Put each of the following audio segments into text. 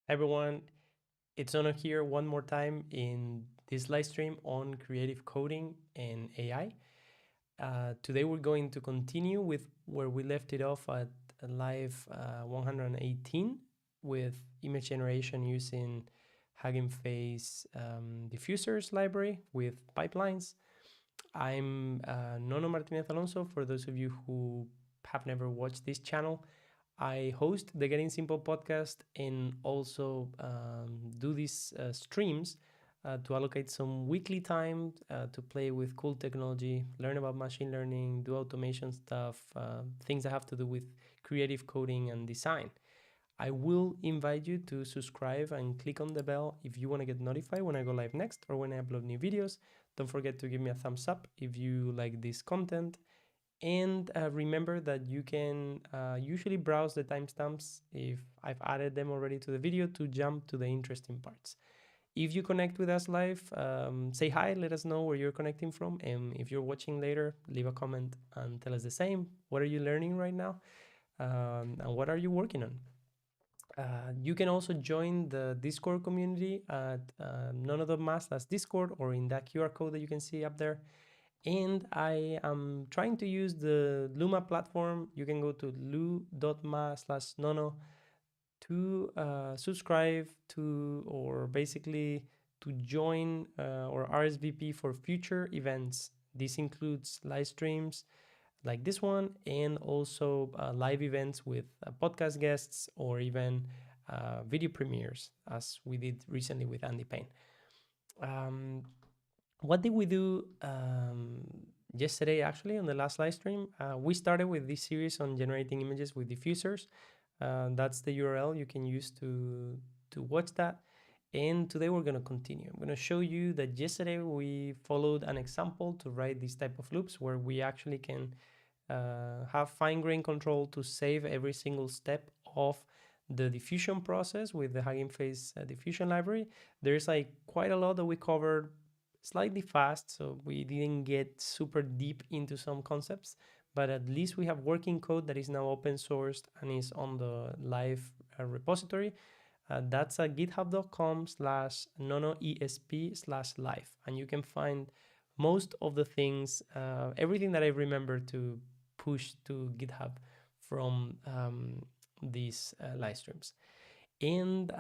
Hi everyone, it's Nono here one more time in this live stream on creative coding and AI. Today we're going to continue with where we left it off at live 118 with image generation using Hugging Face diffusers library with pipelines. I'm Nono Martínez Alonso. For those of you who have never watched this channel, I host the Getting Simple podcast and also do these streams to allocate some weekly time to play with cool technology, learn about machine learning, do automation stuff, things that have to do with creative coding and design. I will invite you to subscribe and click on the bell if you want to get notified when I go live next or when I upload new videos. Don't forget to give me a thumbs up if you like this content. And remember that you can usually browse the timestamps if I've added them already to the video to jump to the interesting parts. If you connect with us live, say hi, let us know where you're connecting from. And if you're watching later, leave a comment and tell us the same. What are you learning right now? And what are you working on? You can also join the Discord community at nono.mas/discord or in that QR code that you can see up there. And I am trying to use the Luma platform. You can go to lu.ma/nono to subscribe to or basically to join or RSVP for future events. This includes live streams like this one and also live events with podcast guests or even video premieres as we did recently with Andy Payne. What did we do yesterday actually on the last live stream? We started with this series on generating images with diffusers. That's the URL you can use to watch that. And today we're going to continue. I'm going to show you that yesterday we followed an example to write these type of loops where we actually can have fine-grained control to save every single step of the diffusion process with the Hugging Face diffusion library. There's like quite a lot that we covered slightly fast, so we didn't get super deep into some concepts, but at least we have working code that is now open sourced and is on the live repository. That's at github.com/nonoesp/live, and you can find most of the things, everything that I remember to push to GitHub from these live streams. And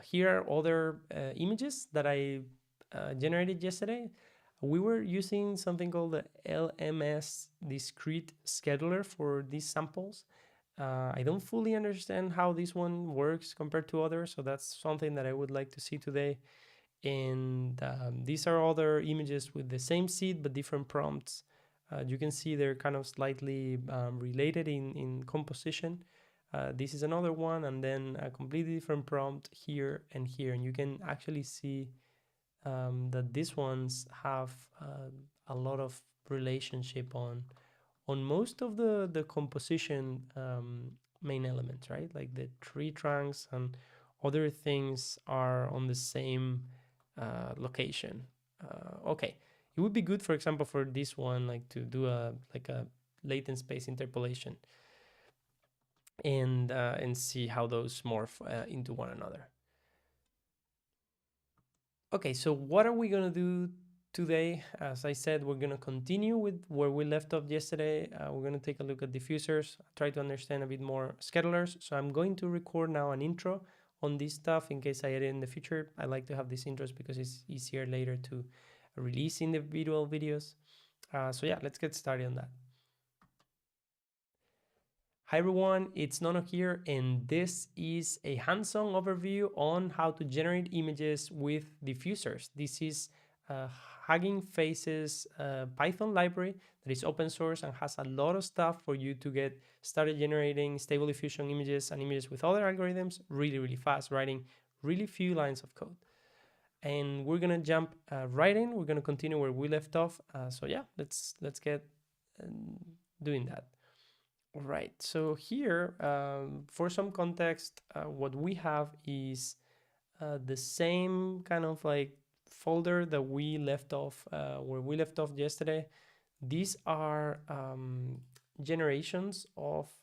here are other images that I generated yesterday. We were using something called the LMS discrete scheduler for these samples. I don't fully understand how this one works compared to others, so that's something that I would like to see today. And these are other images with the same seed but different prompts. You can see they're kind of slightly related in composition. This is another one, and then a completely different prompt here and here. And you can actually see that these ones have a lot of relationship on most of the composition main elements, right? Like the tree trunks and other things are on the same location. Okay, it would be good, for example, for this one, like to do a latent space interpolation and see how those morph into one another. Okay, so what are we gonna do today? As I said, we're gonna continue with where we left off yesterday. We're gonna take a look at diffusers, try to understand a bit more schedulers. So I'm going to record now an intro on this stuff in case I edit in the future. I like to have these intros because it's easier later to release individual videos. So yeah, let's get started on that. Hi everyone, it's Nono here, and this is a hands-on overview on how to generate images with diffusers. This is Hugging Face's Python library that is open source and has a lot of stuff for you to get started generating stable diffusion images and images with other algorithms really, really fast, writing really few lines of code. And we're gonna jump right in. We're gonna continue where we left off. So yeah, let's get doing that. All right, so here, for some context, what we have is the same kind of like folder that we left off, where we left off yesterday. These are generations of,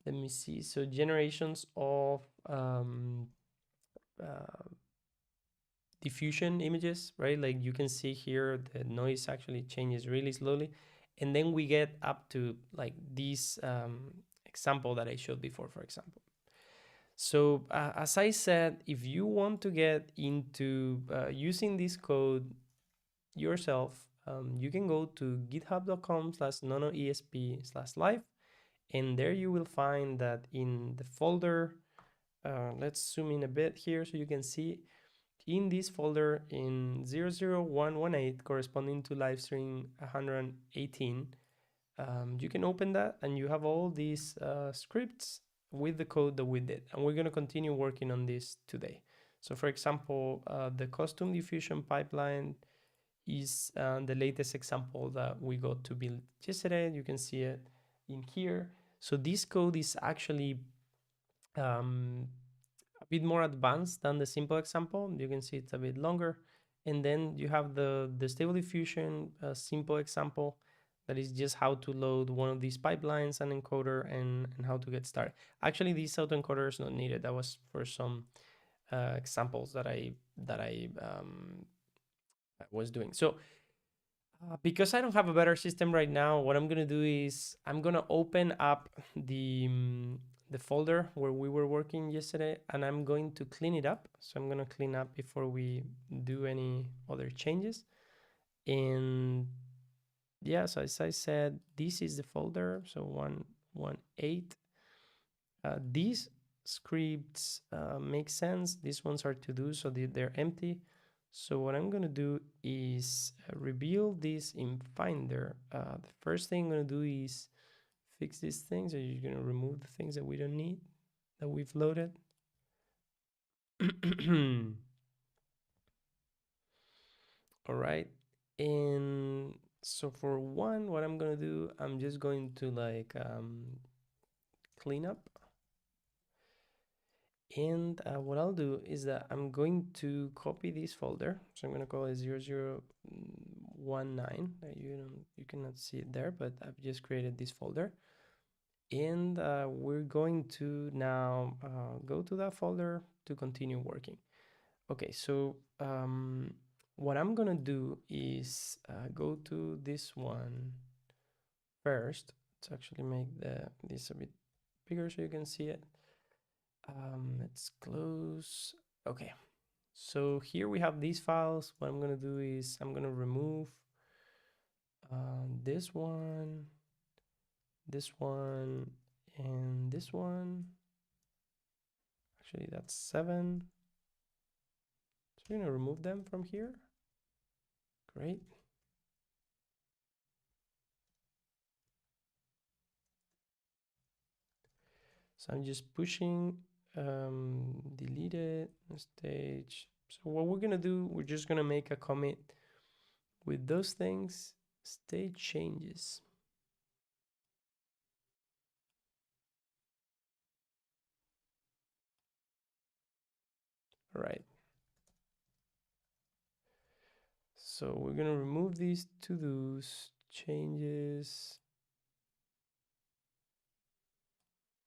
let let me see. So generations of uh, diffusion images, right? Like you can see here, the noise actually changes really slowly. And then we get up to like this example that I showed before, for example. So as I said, if you want to get into using this code yourself, you can go to github.com/nonoesp/live, and there you will find that in the folder, let's zoom in a bit here so you can see, in this folder in 00118 corresponding to livestream 118, you can open that and you have all these scripts with the code that we did, and we're going to continue working on this today. So for example, the custom diffusion pipeline is the latest example that we got to build yesterday. You can see it in here. So this code is actually a bit more advanced than the simple example. You can see it's a bit longer. And then you have the stable diffusion simple example that is just how to load one of these pipelines and encoder and how to get started. Actually, this autoencoder is not needed. That was for some examples that I was doing. So because I don't have a better system right now, what I'm gonna do is I'm gonna open up the folder where we were working yesterday, and I'm going to clean it up. So I'm gonna clean up before we do any other changes. And yeah, so as I said, this is the folder. So 118. These scripts make sense. These ones are to do, so they're empty. So what I'm gonna do is reveal this in Finder. The first thing I'm gonna do is fix these things. So you're gonna remove the things that we don't need, that we've loaded. All right. And so for one, what I'm gonna do, I'm just going to like clean up. And what I'll do is that I'm going to copy this folder. So I'm going to call it 0019. You cannot see it there, but I've just created this folder. And we're going to now go to that folder to continue working. Okay, so what I'm going to do is go to this one first. Let's actually make this a bit bigger so you can see it. Let's close. Okay, so here we have these files. What I'm gonna do is I'm gonna remove this one, and this one. Actually, that's 7. So we're gonna remove them from here. Great. So I'm just pushing delete it, stage. So what we're gonna do, we're just gonna make a commit with those things, state changes. All right. So we're gonna remove these to-dos, changes,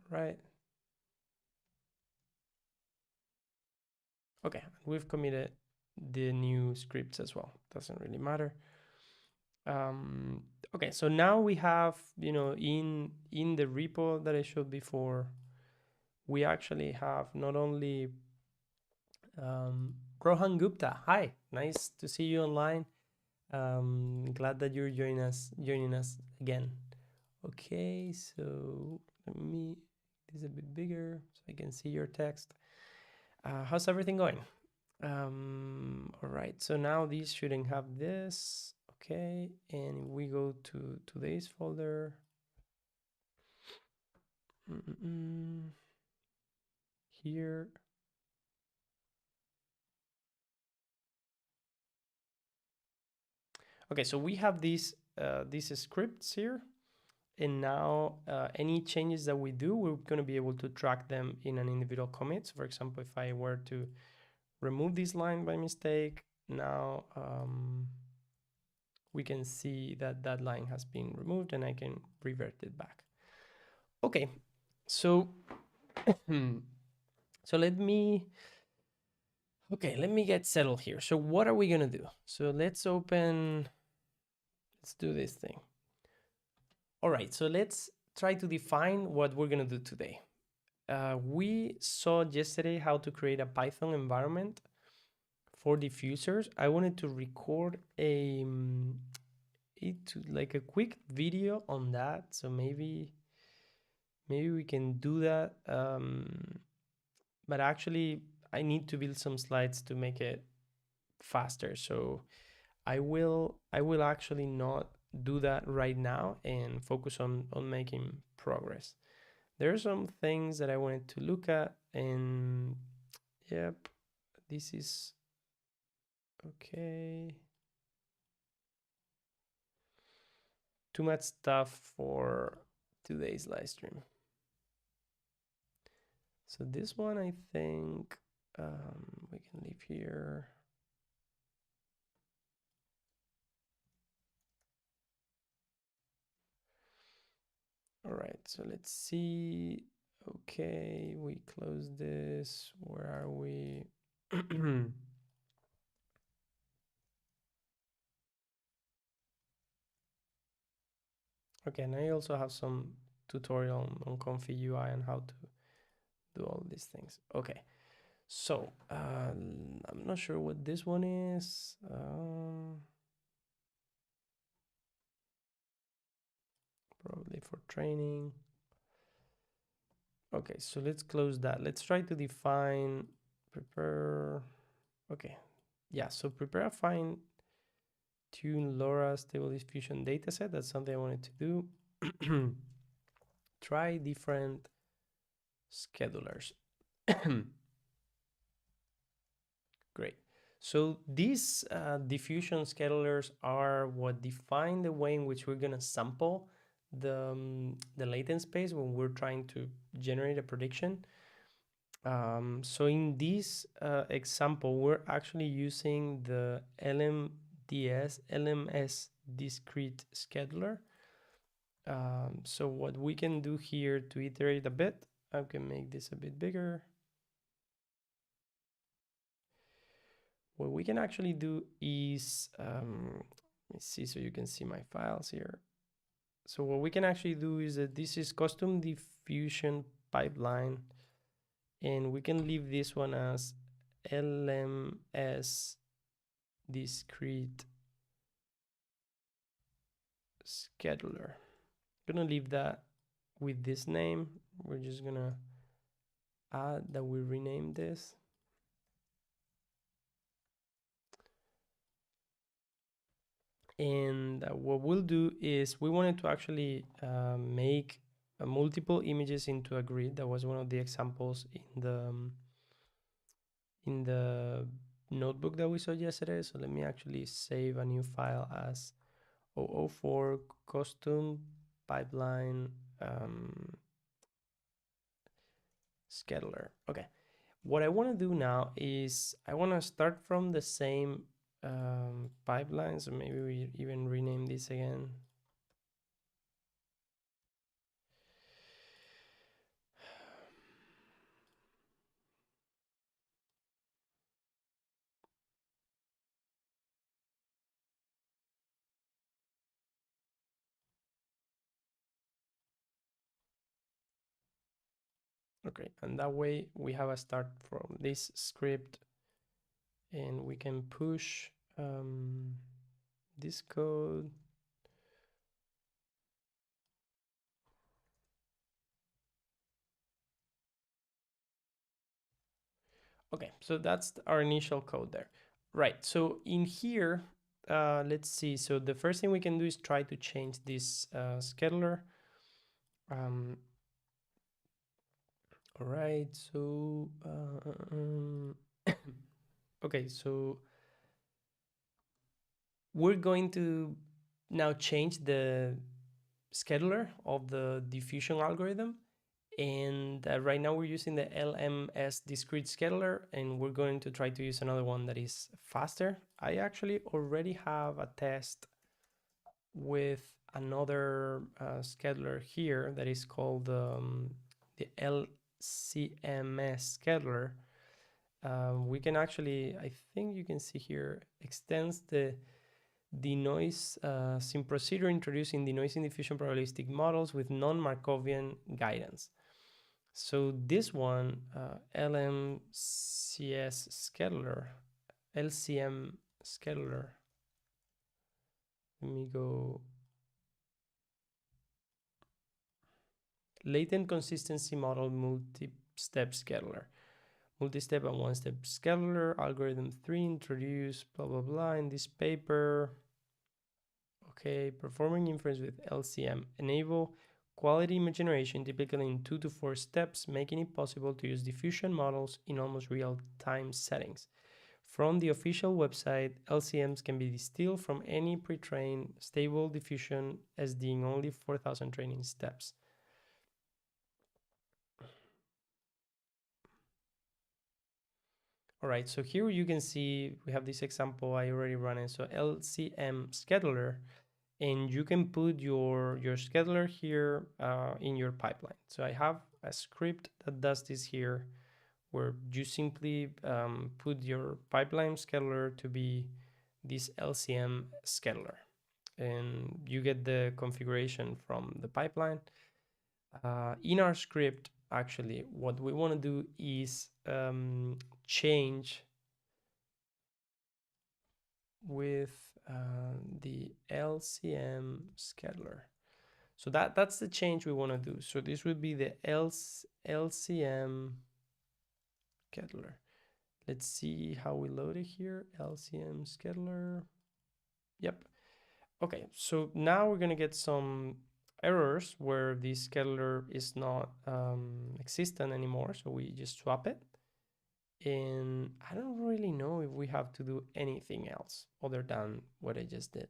right? Okay, we've committed the new scripts as well. Doesn't really matter. Okay, so now we have, in the repo that I showed before, we actually have not only Rohan Gupta. Hi, nice to see you online. Glad that you're joining us again. Okay, so let me this a bit bigger so I can see your text. How's everything going? All right, so now these shouldn't have this. Okay, and we go to today's folder. Here. Okay, so we have these scripts here, and now any changes that we do, we're going to be able to track them in an individual commit. So for example, if I were to remove this line by mistake, now we can see that that line has been removed and I can revert it back. Okay, So, so let me get settled here. So what are we gonna do? So let's do this thing. All right, so let's try to define what we're gonna do today. We saw yesterday how to create a Python environment for diffusers. I wanted to record like a quick video on that. So maybe we can do that. But actually, I need to build some slides to make it faster. So I will actually not do that right now and focus on making progress. There are some things that I wanted to look at, and yep, this is okay. Too much stuff for today's live stream. So this one, I think we can leave here. All right, so let's see. Okay, we close this. Where are we? Okay, and I also have some tutorial on Config UI and how to do all these things. Okay, so I'm not sure what this one is. Probably for training. Okay, so let's close that. Let's try to define prepare. Okay, yeah, so prepare a fine tune LoRa stable diffusion dataset. That's something I wanted to do. Try different schedulers. Great. So these diffusion schedulers are what define the way in which we're going to sample the latent space when we're trying to generate a prediction. So in this example, we're actually using the LMS discrete scheduler. So what we can do here to iterate a bit, I can make this a bit bigger. What we can actually do is, let me see so you can see my files here. So what we can actually do is that this is custom diffusion pipeline, and we can leave this one as LMS discrete scheduler. I'm gonna leave that with this name. We're just gonna add that we rename this. And what we'll do is we wanted to actually make multiple images into a grid. That was one of the examples in the notebook that we saw yesterday. So let me actually save a new file as 004 custom pipeline scheduler. Okay, what I want to do now is I want to start from the same pipeline. So maybe we even rename this again. Okay, and that way we have a start from this script, and we can push this code. Okay, so that's our initial code there. Right, so in here, let's see. So the first thing we can do is try to change this scheduler. All right, so okay, so we're going to now change the scheduler of the diffusion algorithm. And right now we're using the LMS discrete scheduler, and we're going to try to use another one that is faster. I actually already have a test with another scheduler here that is called the LCMS scheduler, we can actually, I think you can see here, extends the noise sim procedure, introducing the noise diffusion probabilistic models with non-Markovian guidance. So this one, LMCS scheduler, LCM scheduler. Let me go. Latent consistency model multi-step scheduler. Multi-step and one-step scheduler. Algorithm 3 introduced, blah, blah, blah, in this paper. Okay, performing inference with LCM. Enable quality image generation typically in 2 to 4 steps, making it possible to use diffusion models in almost real-time settings. From the official website, LCMs can be distilled from any pre-trained stable diffusion SD in only 4,000 training steps. All right, so here you can see we have this example I already run it. So LCM scheduler, and you can put your scheduler here in your pipeline. So I have a script that does this here, where you simply put your pipeline scheduler to be this LCM scheduler, and you get the configuration from the pipeline. In our script, actually, what we want to do is change with the LCM scheduler. So that's the change we want to do. So this would be the LCM scheduler. Let's see how we load it here. LCM scheduler. Yep. Okay, so now we're gonna get some errors where the scheduler is not existent anymore. So we just swap it. And I don't really know if we have to do anything else other than what I just did.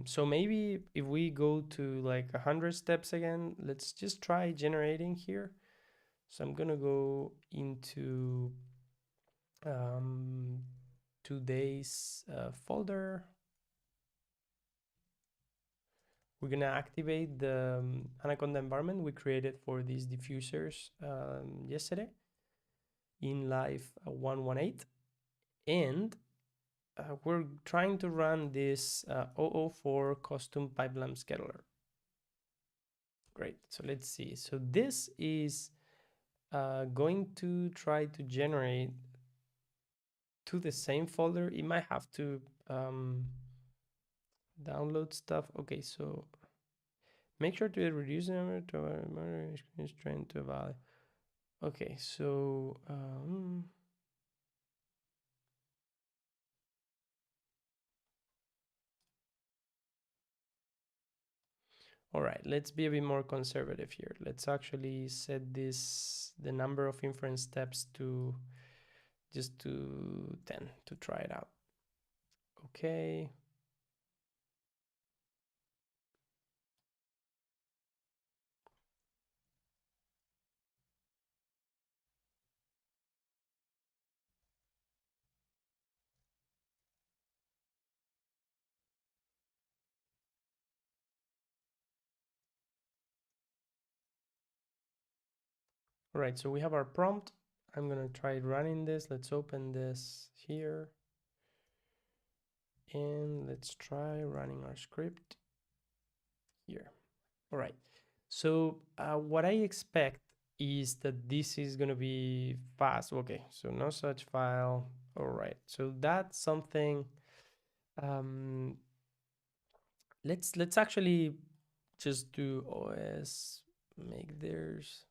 So maybe if we go to like 100 steps again, let's just try generating here. So I'm gonna go into today's folder. We're gonna activate the Anaconda environment we created for these diffusers yesterday in live 118, and we're trying to run this 004 custom pipeline scheduler. Great, so let's see. So this is going to try to generate to the same folder. It might have to download stuff. Okay, so make sure to reduce the number to is trying to evaluate. Okay, so all right, let's be a bit more conservative here. Let's actually set the number of inference steps to just to 10 to try it out. Okay. All right, so we have our prompt. I'm gonna try running this. Let's open this here. And let's try running our script here. All right, so what I expect is that this is gonna be fast. Okay, so no such file. All right, so that's something. Let's actually just do OS make theirs.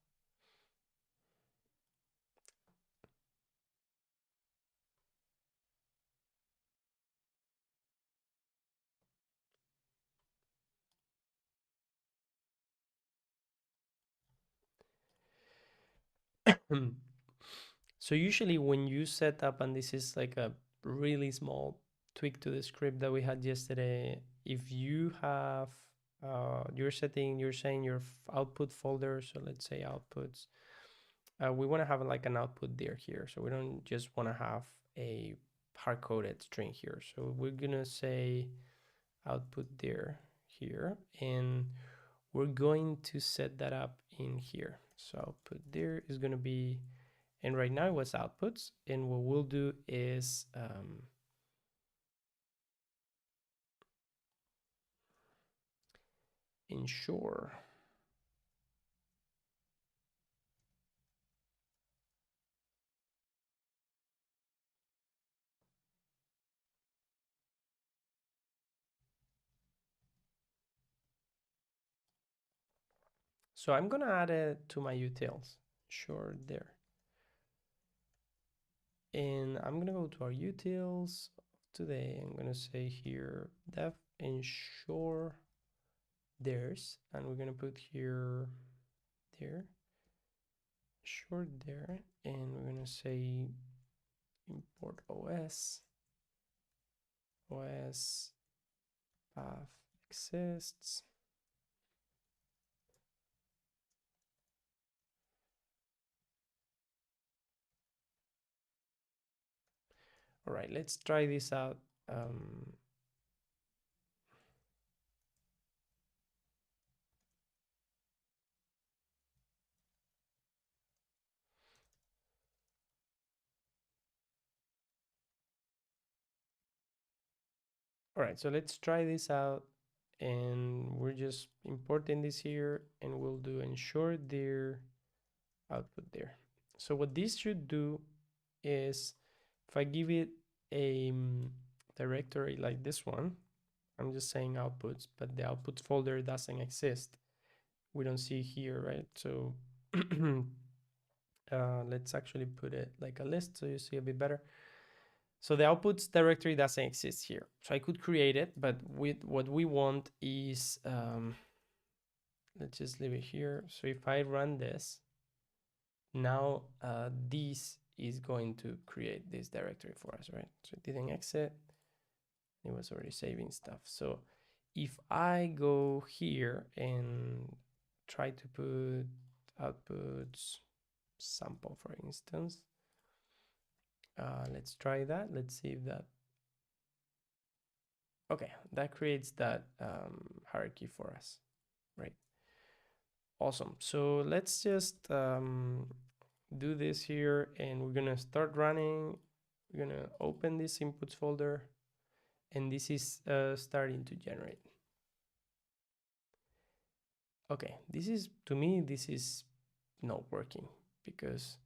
So usually when you set up, and this is like a really small tweak to the script that we had yesterday, if you have you're saying your output folder, so let's say outputs, we want to have like an output there here, so we don't just want to have a hard-coded string here. So we're gonna say output there here, and we're going to set that up in here. So output there is going to be, and right now it was outputs. And what we'll do is ensure. So I'm going to add it to my utils. Sure, there. And I'm going to go to our utils today. I'm going to say here def ensure there's, and we're going to put here there, sure there, and we're going to say import os path exists. All right, let's try this out. All right, so let's try this out, and we're just importing this here, and we'll do ensure there output there. So what this should do is, if I give it a directory like this one, I'm just saying outputs, but the outputs folder doesn't exist. We don't see here, right? So let's actually put it like a list so you see a bit better. So the outputs directory doesn't exist here. So I could create it, but with what we want is, let's just leave it here. So if I run this, now this is going to create this directory for us, right? So it didn't exit. It was already saving stuff. So if I go here and try to put outputs sample, for instance, let's try that. Let's see if that, okay, that creates that hierarchy for us, right? Awesome. So let's just do this here, and we're gonna start running. We're gonna open this inputs folder, and this is starting to generate. Okay, this is, to me, this is not working, because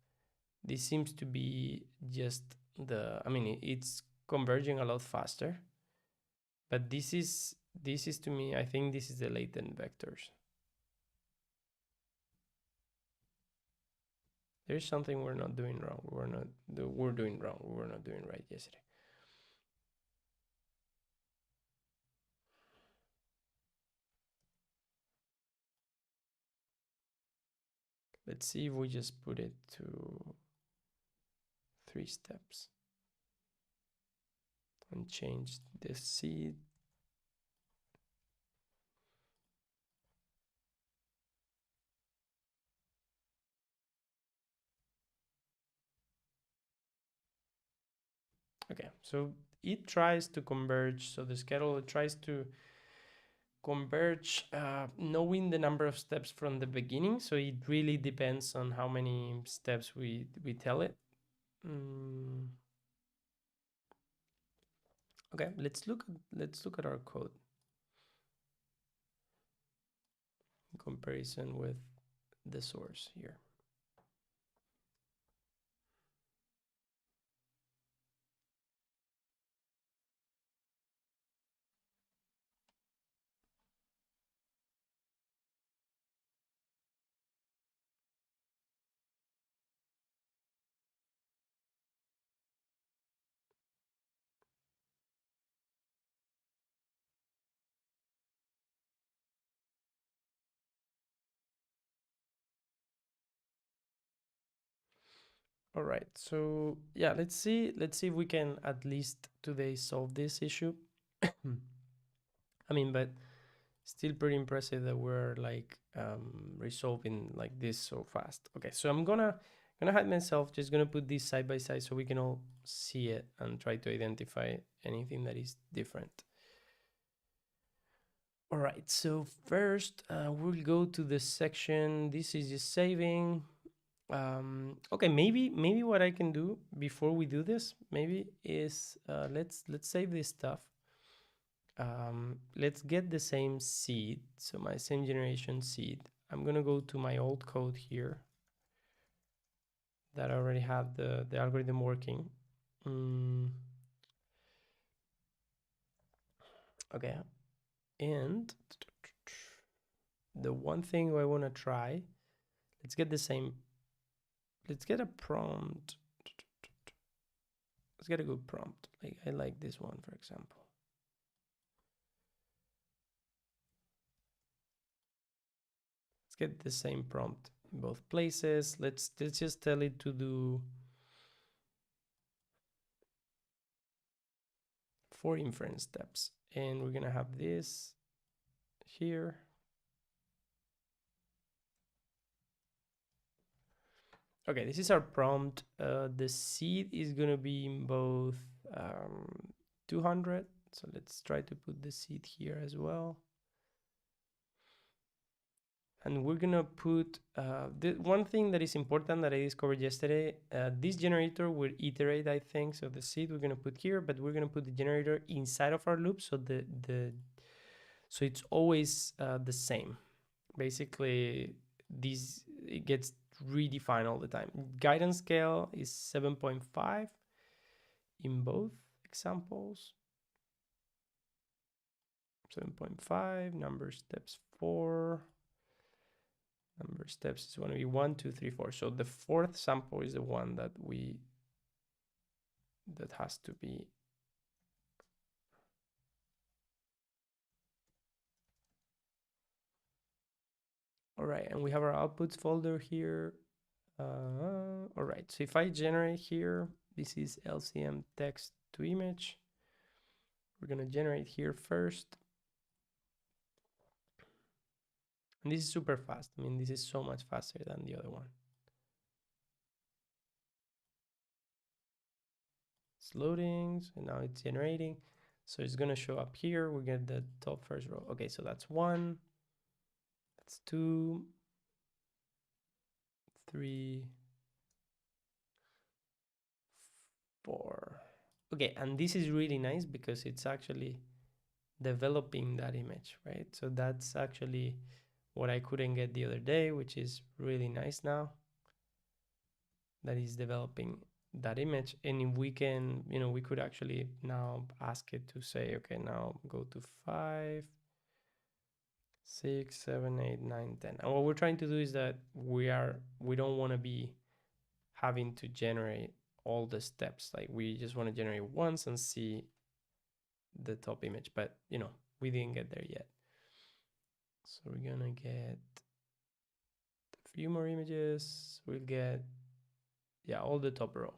this seems to be just the, I mean, it's converging a lot faster, but this is to me, I think this is the latent vectors. There's something we're not doing wrong. We're doing wrong. We were not doing right yesterday. Let's see if we just put it to 3 steps and change the seed. Okay, so it tries to converge. So the schedule tries to converge, knowing the number of steps from the beginning. So it really depends on how many steps we tell it. Okay, let's look at our code in comparison with the source here. All right, so yeah, let's see if we can at least today solve this issue. I mean, but still pretty impressive that we're like resolving like this so fast. Okay, so I'm gonna hide myself, just gonna put this side by side so we can all see it and try to identify anything that is different. All right, so first we'll go to the section. This is just saving. Okay, maybe what I can do before we do this maybe is let's save this stuff. Let's get the same seed, so my same generation seed. I'm gonna go to my old code here that I already have the algorithm working. Okay, and the one thing I want to try, let's get the same, let's get a prompt. Let's get a good prompt. Like I like this one, for example. Let's get the same prompt in both places. Let's just tell it to do 4 inference steps. And we're gonna have this here. Okay, this is our prompt. The seed is gonna be in both 200. So let's try to put the seed here as well. And we're gonna put the one thing that is important that I discovered yesterday. This generator will iterate, I think. So the seed we're gonna put here, but we're gonna put the generator inside of our loop, so so it's always the same. Basically, it gets redefined all the time. Guidance scale is 7.5 in both examples. 7.5, number steps 4. Number steps is going to be 1, 2, 3, 4. So the 4th sample is the one that has to be. All right, and we have our outputs folder here. All right, so if I generate here, this is LCM text to image. We're going to generate here first. And this is super fast. I mean, this is so much faster than the other one. It's loading, so now it's generating. So it's going to show up here. We get the top first row. Okay, so that's 1. That's 2. 3, 4. Okay, and this is really nice because it's actually developing that image, right? So that's actually what I couldn't get the other day, which is really nice now. That is developing that image. And if we can, we could actually now ask it to say, okay, now go to 5, 6, 7, 8, 9, 10. And what we're trying to do is that we don't want to be having to generate all the steps. Like we just want to generate once and see the top image, but we didn't get there yet. So we're gonna get a few more images. We'll get, yeah, all the top row.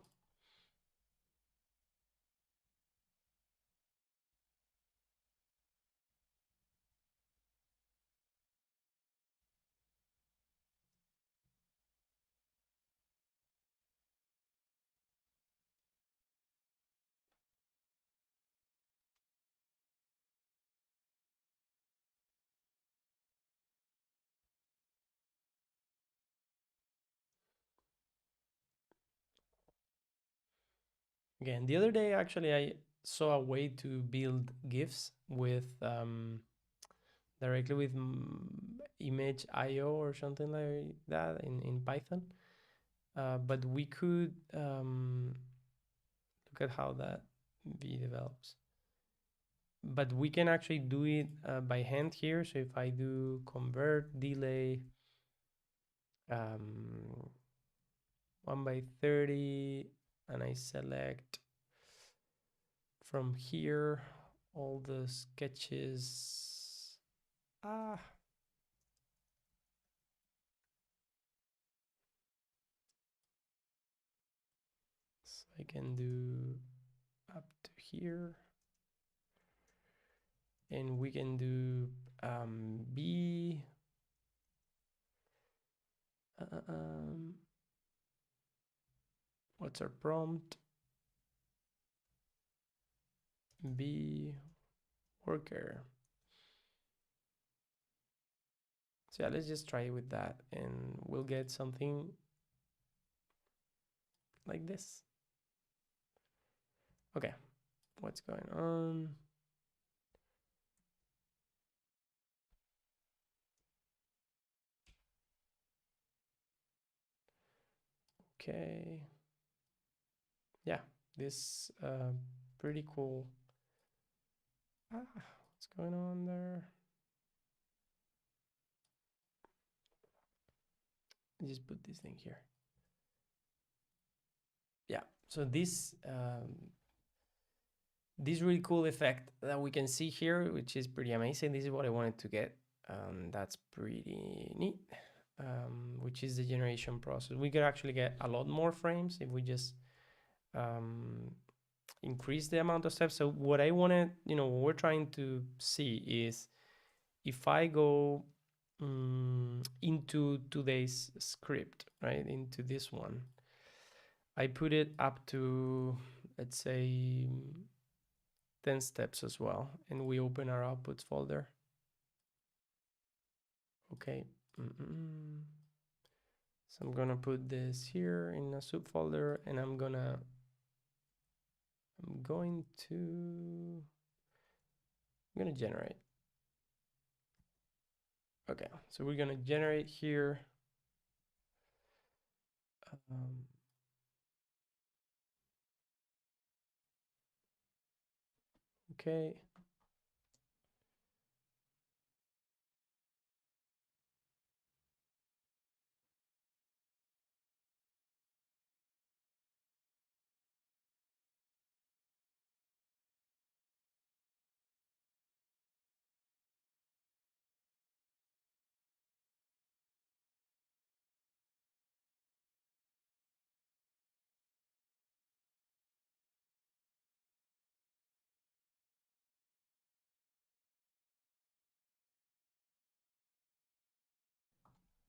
Again, the other day, actually, I saw a way to build GIFs with directly with image IO or something like that in Python. But we could look at how that V develops. But we can actually do it by hand here. So if I do convert delay 1/30, and I select from here all the sketches. So I can do up to here. And we can do B. What's our prompt? B worker. So yeah, let's just try it with that and we'll get something like this. Okay, what's going on? Okay. Yeah, this pretty cool. What's going on there? Just put this thing here. Yeah, so this really cool effect that we can see here, which is pretty amazing. This is what I wanted to get. That's pretty neat. Which is the generation process. We could actually get a lot more frames if we just increase the amount of steps. So what I wanted, what we're trying to see is if I go into today's script, right, into this one, I put it up to, let's say, 10 steps as well, and we open our outputs folder. Okay. So I'm gonna put this here in a subfolder, and I'm going to generate. Okay, so we're gonna generate here. Okay.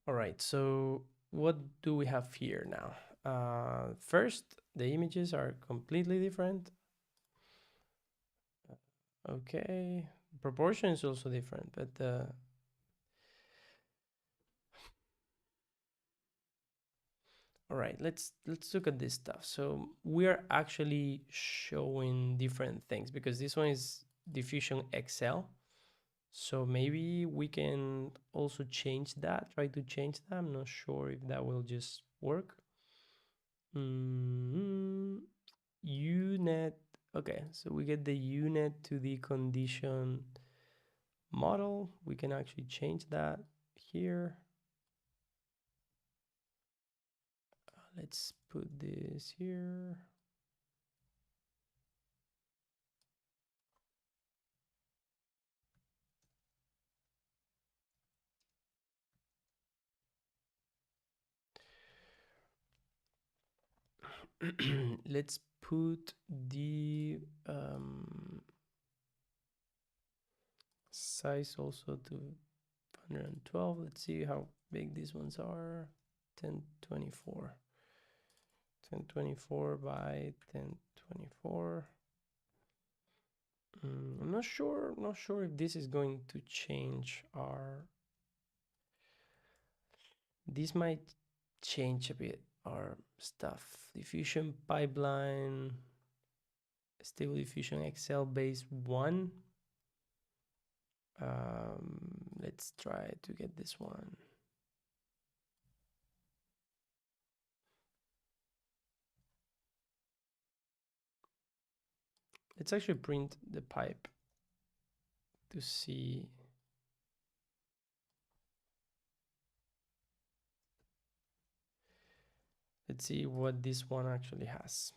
All right, so what do we have here now? First, the images are completely different. Okay, proportion is also different, but all right, let's look at this stuff. So we're actually showing different things because this one is Diffusion XL. So maybe we can also change that, try to change that. I'm not sure if that will just work. UNet. Okay, so we get the UNet to the condition model. We can actually change that here. Let's put this here. Let's put the size also to 112. Let's see how big these ones are. 1024. 1024 by 1024. I'm not sure if this is going to change our. This might change a bit our stuff. Diffusion pipeline, stable diffusion XL base 1. Let's try to get this one. Let's actually print the pipe to see. Let's see what this one actually has.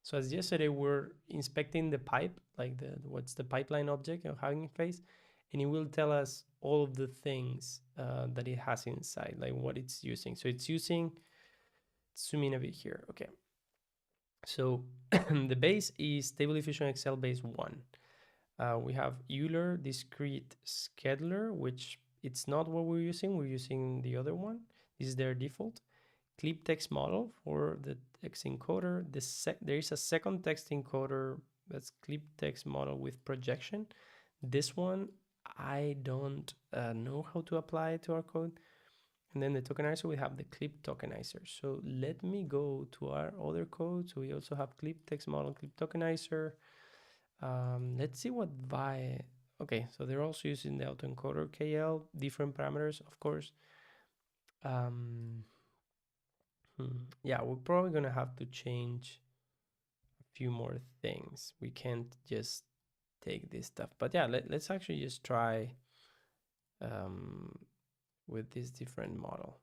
So as yesterday, we're inspecting the pipe, like what's the pipeline object of Hugging Face, and it will tell us all of the things that it has inside, like what it's using. So it's using, zoom in a bit here. Okay. So the base is Stable Diffusion XL base 1. We have Euler Discrete Scheduler, which it's not what we're using. We're using the other one. This is their default. Clip text model for the text encoder. There is a second text encoder that's clip text model with projection. This one, I don't know how to apply it to our code. And then the tokenizer, we have the clip tokenizer. So let me go to our other code. So we also have clip text model, clip tokenizer. Let's see what vi. Okay, so they're also using the autoencoder KL, different parameters, of course. Um, yeah, we're probably gonna have to change a few more things. We can't just take this stuff. But yeah, let's actually just try with this different model.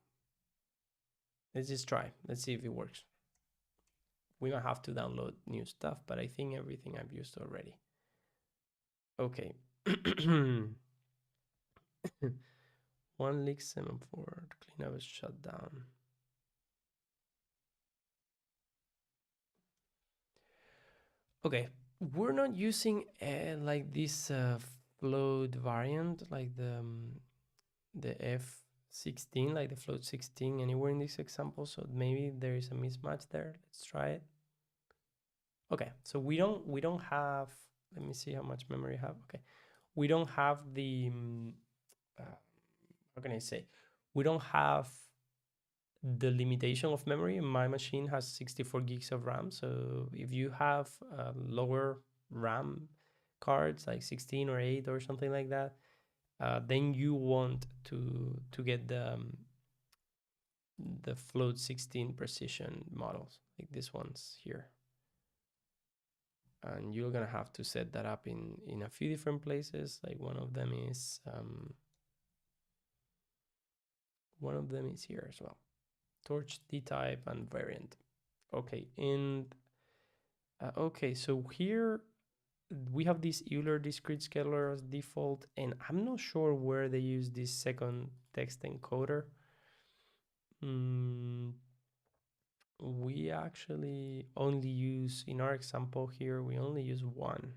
Let's just try. Let's see if it works. We might have to download new stuff, but I think everything I've used already. Okay. One leak semaphore to clean up is shut down. Okay, we're not using like this float variant, like the F16, like the float 16 anywhere in this example. So maybe there is a mismatch there. Let's try it. Okay, so we don't have. Let me see how much memory I have. Okay, we don't have the. How can I say? We don't have the limitation of memory. My machine has 64 gigs of RAM. So if you have lower RAM cards, like 16 or 8 or something like that, then you want to get the float 16 precision models, like this one's here. And you're gonna have to set that up in a few different places. Like one of them is here as well. Torch, D-type, and variant. Okay, and okay, so here we have this Euler discrete scalar as default, and I'm not sure where they use this second text encoder. We actually only use, in our example here, we only use one.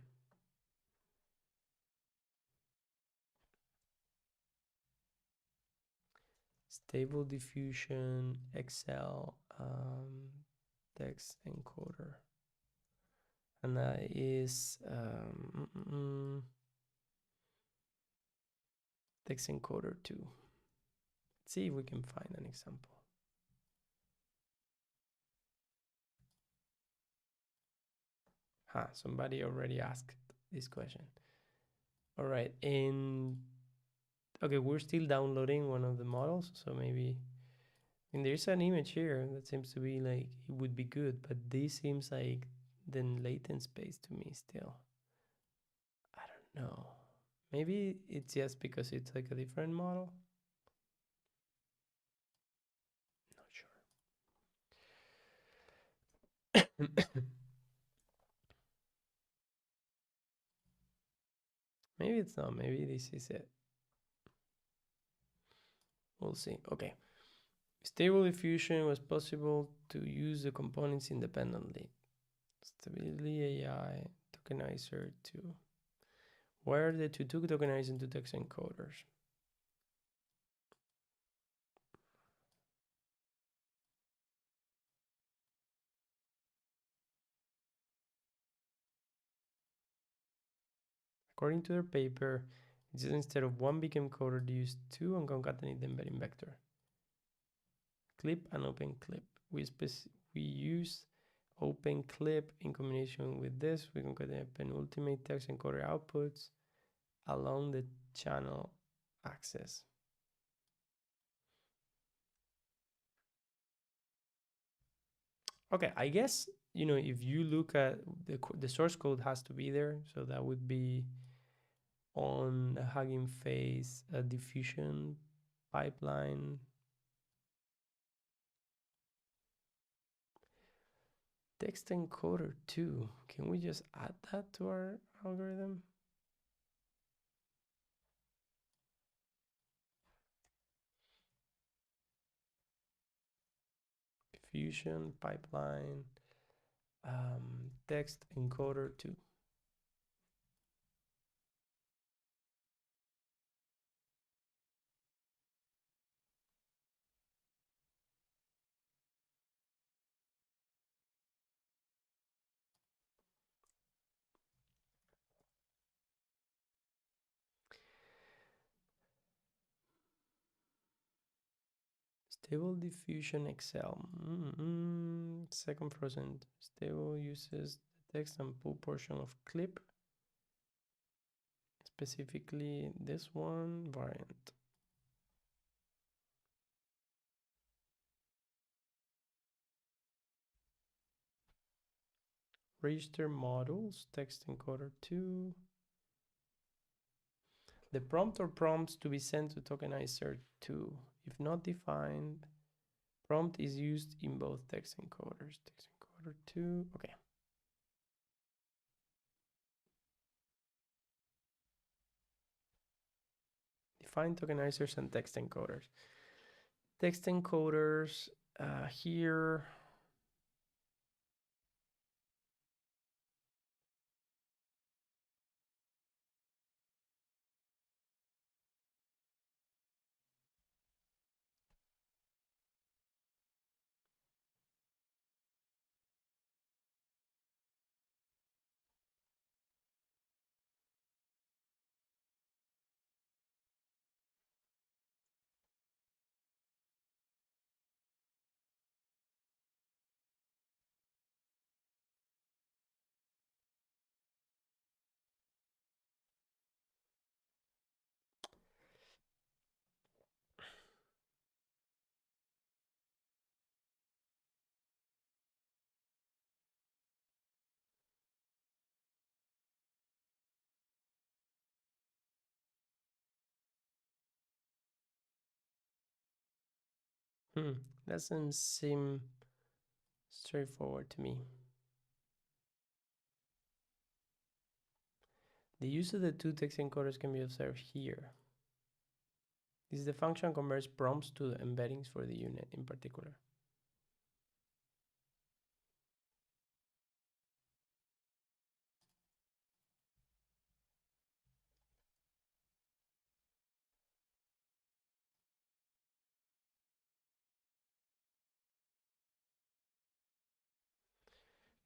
Stable diffusion, Excel, text encoder. And that is text encoder 2. Let's see if we can find an example. Somebody already asked this question. All right, and okay, we're still downloading one of the models, so maybe, I mean, there's an image here that seems to be like it would be good, but this seems like the latent space to me still. I don't know. Maybe it's just because it's like a different model. Not sure. Maybe it's not. Maybe this is it. We'll see. Okay. Stable diffusion was possible to use the components independently. Stability AI, tokenizer 2. Where are the two tokenized into text encoders? According to their paper, it's instead of one big encoder, they use two and concatenate the embedding vector. Clip and open clip. We use open clip in combination with this. We concatenate penultimate text encoder outputs along the channel axis. Okay, I guess, you know, if you look at the source code has to be there. So that would be on a Hugging Face, a diffusion pipeline. Text encoder 2. Can we just add that to our algorithm? Diffusion pipeline, text encoder 2. Stable diffusion Excel. Second frozen. Stable uses the text and pull portion of clip. Specifically this one variant. Register models, text encoder 2. The prompt or prompts to be sent to tokenizer 2. If not defined, prompt is used in both text encoders. Text encoder 2, okay. Define tokenizers and text encoders. Text encoders here. Doesn't seem straightforward to me. The use of the two text encoders can be observed here. This is the function converts prompts to the embeddings for the unit in particular.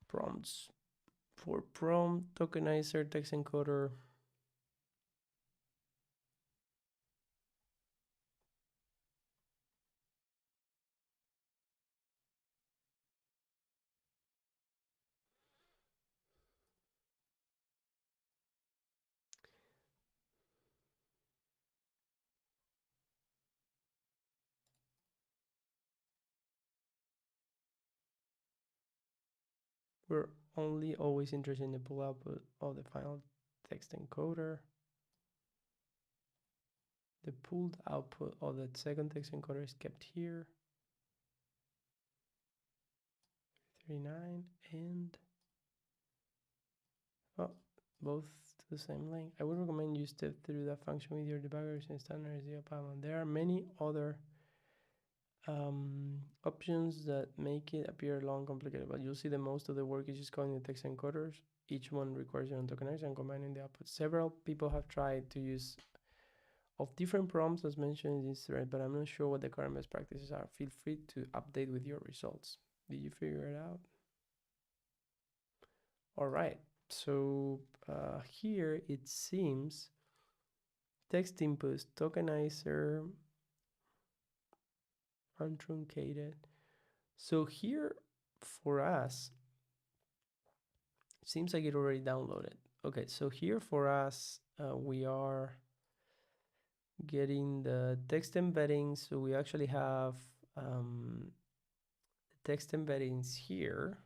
Prompts for prompt tokenizer text encoder. We're only always interested in the pull output of the final text encoder. The pulled output of the second text encoder is kept here. 39 and both to the same length. I would recommend you step through that function with your debuggers and standardize the pipeline. There are many other options that make it appear long, complicated, but you'll see that most of the work is just calling the text encoders. Each one requires your own tokenizer and combining the output. Several people have tried to use of different prompts as mentioned in this thread, but I'm not sure what the current best practices are. Feel free to update with your results. Did you figure it out? All right, so here it seems text inputs, tokenizer, untruncated. So here for us, it seems like it already downloaded. Okay, so here for us, we are getting the text embeddings. So we actually have text embeddings here.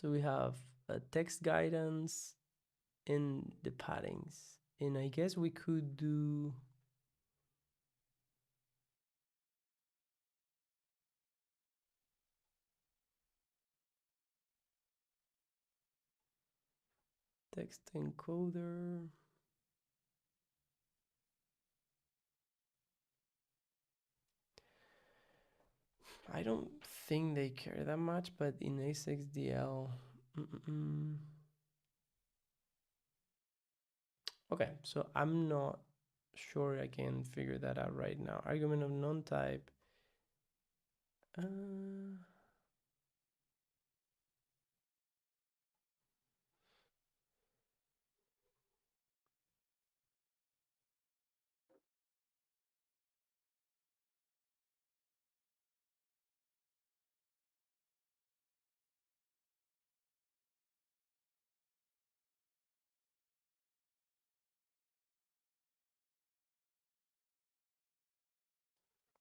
So we have a text guidance in the paddings, and I guess we could do text encoder. I don't think they care that much, but in A6DL, okay, so I'm not sure I can figure that out right now. Argument of non-type.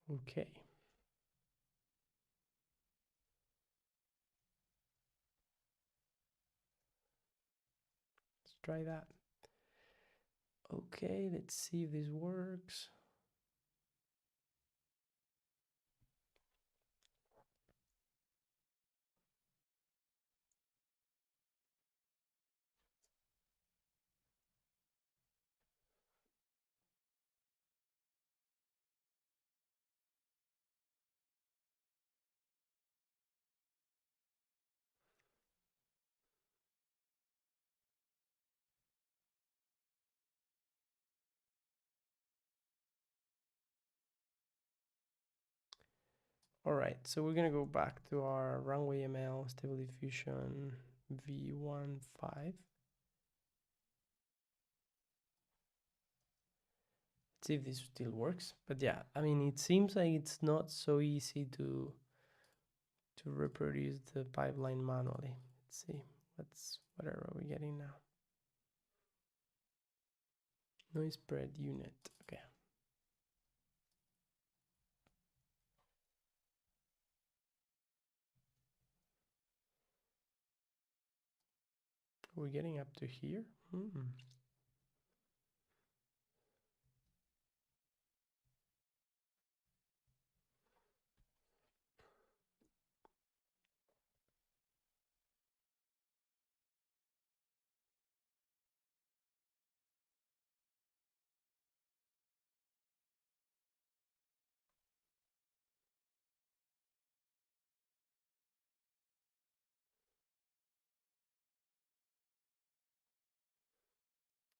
Okay. Let's try that. Okay, let's see if this works. All right, so we're gonna go back to our runway ML stable diffusion v15. See if this still works. But yeah, I mean, it seems like it's not so easy to reproduce the pipeline manually. Let's see, what are we getting now? Noise spread unit. Okay. We're getting up to here.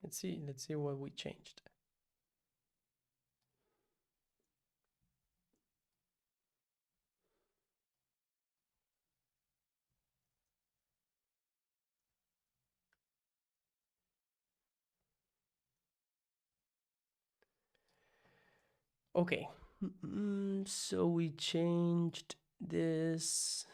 Let's see what we changed. Okay, so we changed this.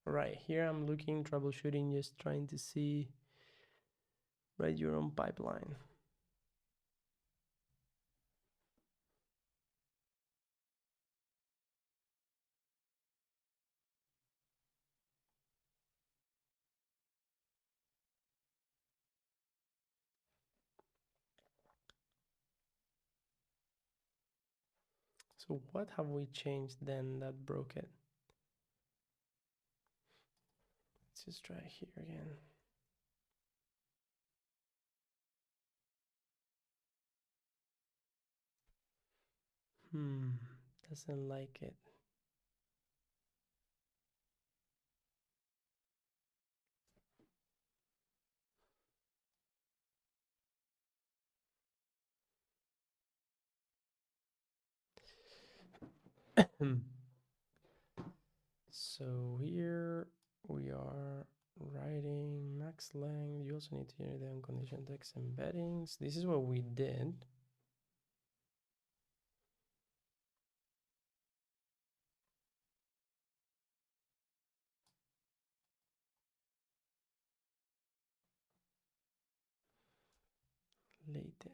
Right here, I'm looking, troubleshooting, just trying to see, write your own pipeline. So what have we changed then that broke it? Let's just try here again. Doesn't like it. So here we are writing max length. You also need to generate the unconditional text embeddings. This is what we did. Latent.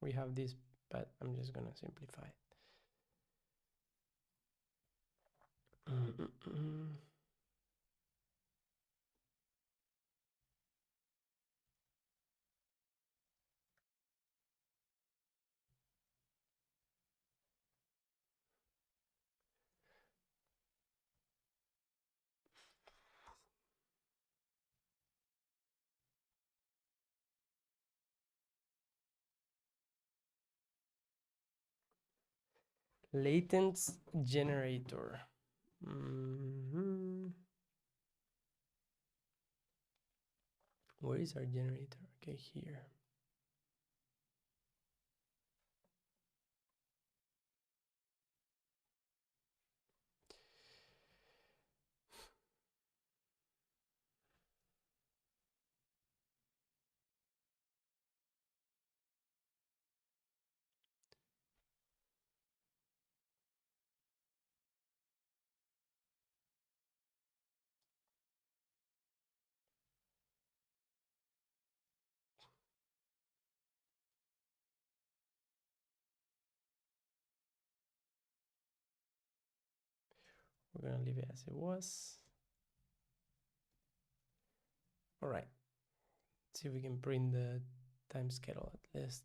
we have this, but I'm just gonna simplify it. Latent generator. Where is our generator? Okay, here. We're gonna leave it as it was. All right. Let's see if we can print the time schedule at least.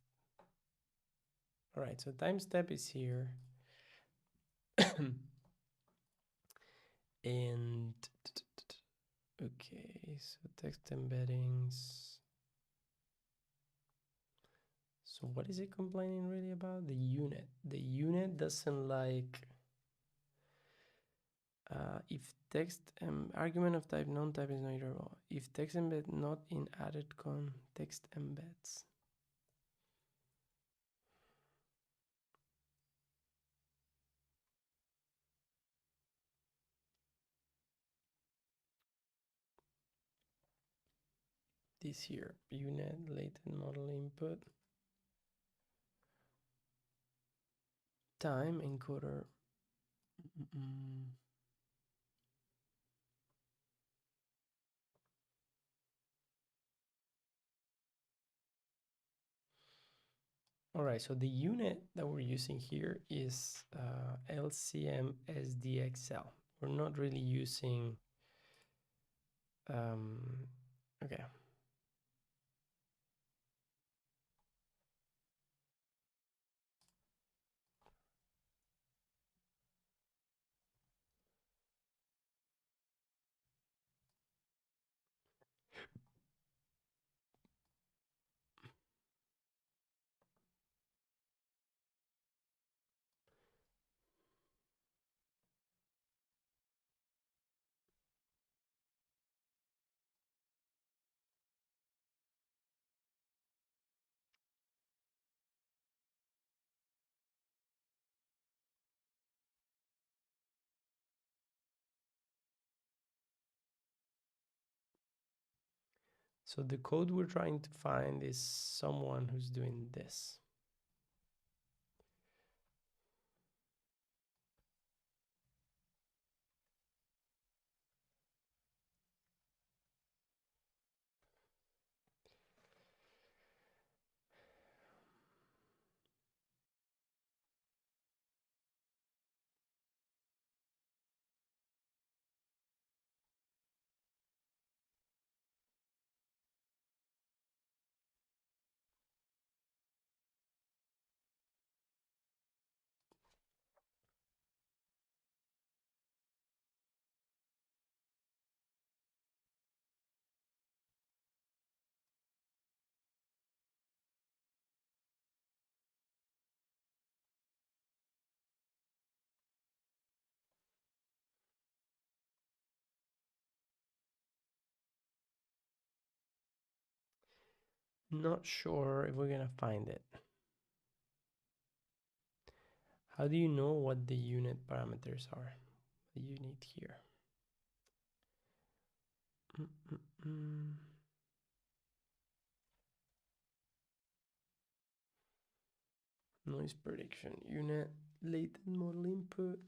All right, so time step is here. And okay, so text embeddings. So what is it complaining really about? The unit. The unit doesn't like if text argument of type non-type is not iterable. If text embed not in added con text embeds. This here, unit latent model input. Time encoder. All right, so the unit that we're using here is LCM SDXL. We're not really using, okay. So the code we're trying to find is someone who's doing this. Not sure if we're gonna find it. How do you know what the unit parameters are? The unit here. Noise prediction unit, latent model input.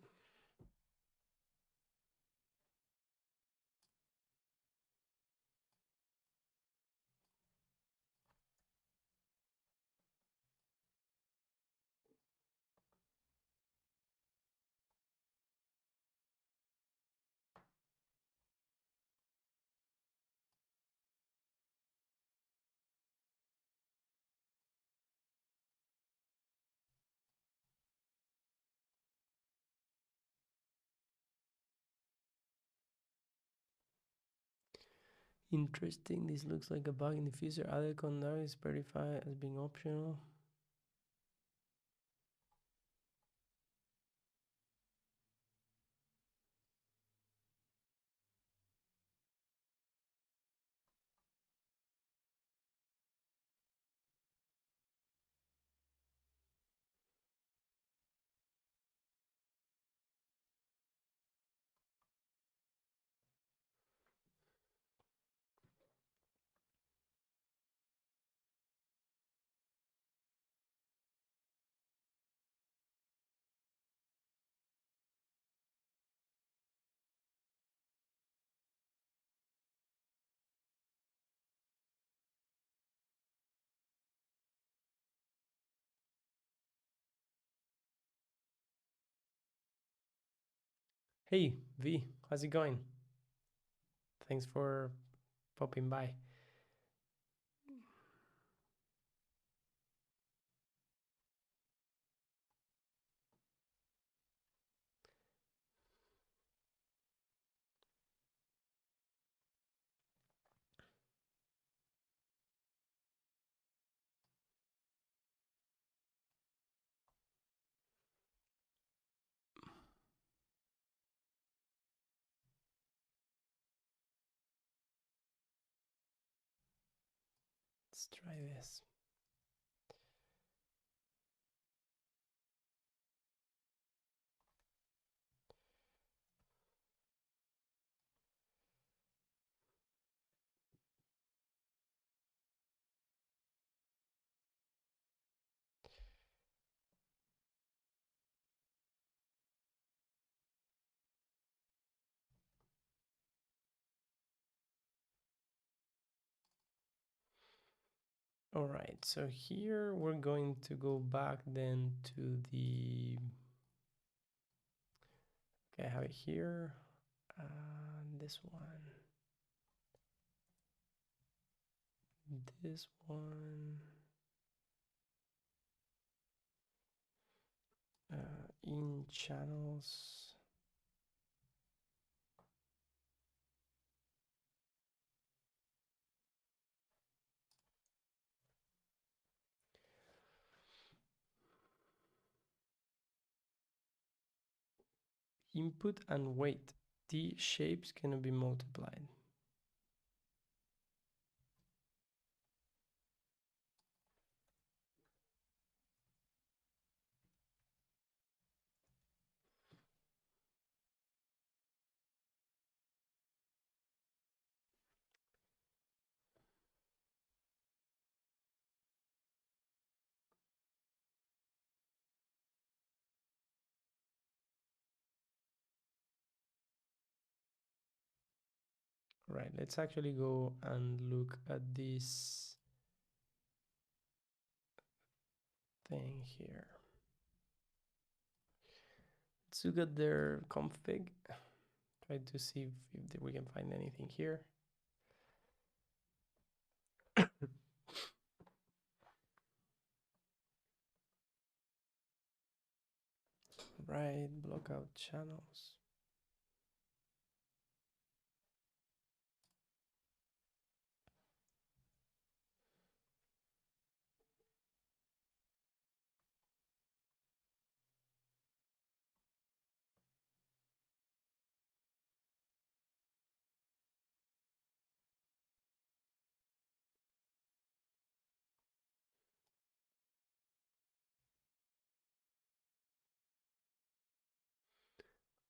Interesting. This looks like a bug in diffuser. Other conduct is verified as being optional. Hey, V, how's it going? Thanks for popping by. Let's try this. All right, so here we're going to go back then to the, okay, I have it here. This one, this one, in channels. Input and weight. The shapes cannot be multiplied. Right, let's actually go and look at this thing here. Let's look at their config. Try to see if we can find anything here. Right, block out channels.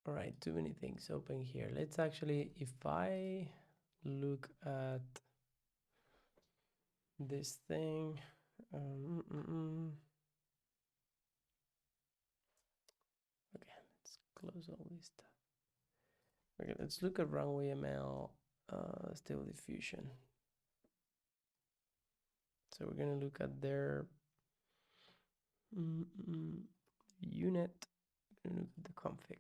All right, too many things open here. Let's actually, if I look at this thing, okay, let's close all this stuff. Okay, let's look at runway ML stable diffusion. So we're gonna look at their unit. We're gonna look at the config.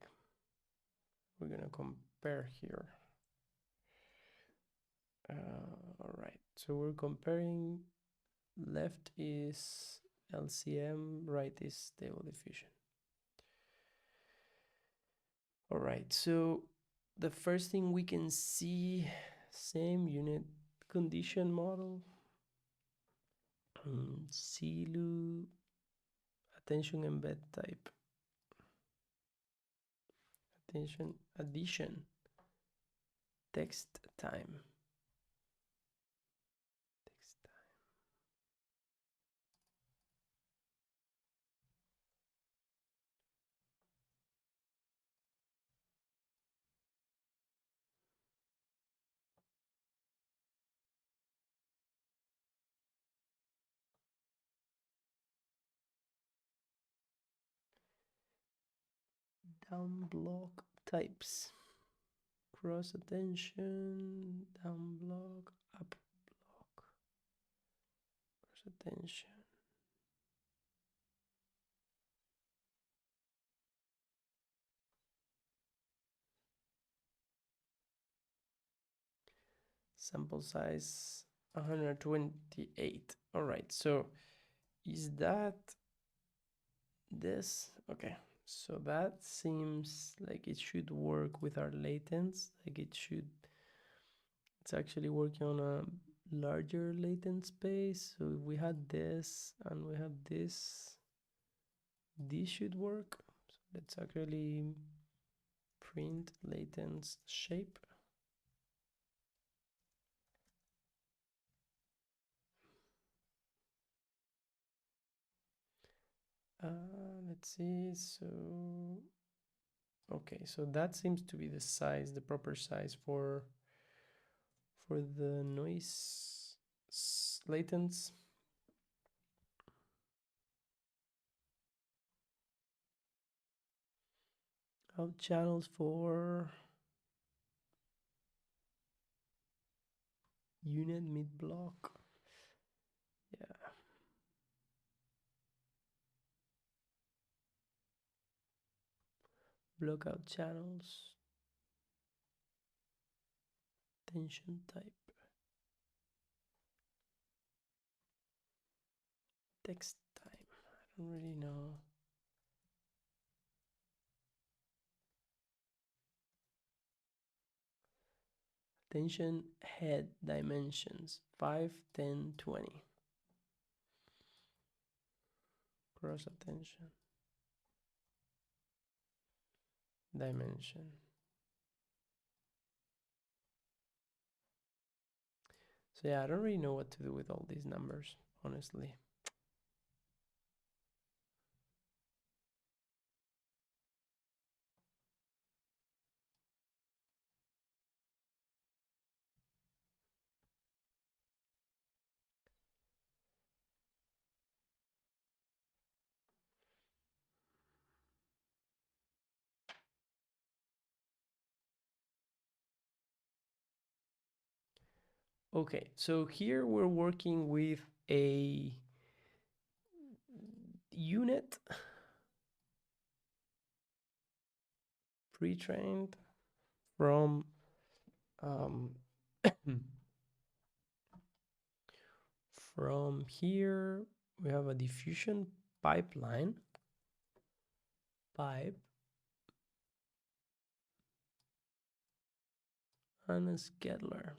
We're gonna compare here. All right, so we're comparing. Left is LCM, right is stable diffusion. All right, so the first thing we can see, Same unit condition model. Silu attention embed type. Attention addition. Text time. Text time. Down block types. Cross attention, down block, up block. Cross attention. Sample size 128. All right, so is that this? Okay, so that seems like it should work with our latents. Like it should, it's actually working on a larger latent space. So if we had this and we have this should work. So let's actually print latents shape. Let's see. So okay, so that seems to be the size, the proper size for the noise latents. Out channels for unit mid block. Yeah. Block out channels. Tension type. Text time. I don't really know. Tension head dimensions 5, 10, 20. Cross attention. Dimension. So yeah, I don't really know what to do with all these numbers, honestly. Okay, so here we're working with a unit pre-trained from from here we have a diffusion pipeline pipe and a scheduler.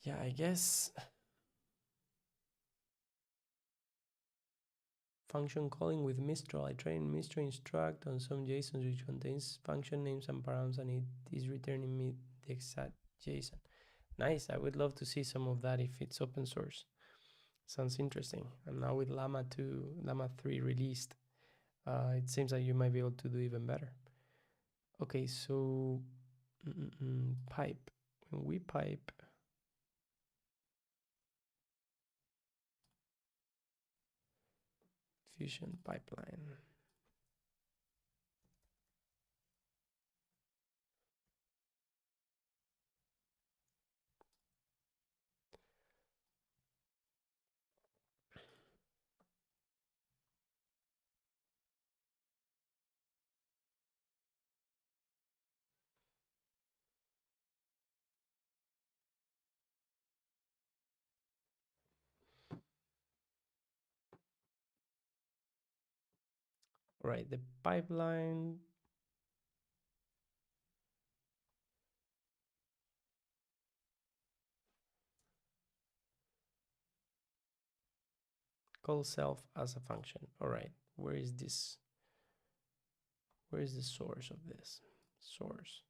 Yeah, I guess function calling with Mistral. I train Mistral instruct on some JSON which contains function names and params, and it is returning me the exact JSON. Nice. I would love to see some of that if it's open source. Sounds interesting. And now with Llama 2, Llama 3 released, it seems like you might be able to do even better. Okay, so pipe. When we pipe, fusion pipeline. All right, the pipeline. Call self as a function. All right, where is this? Where is the source of this? Source.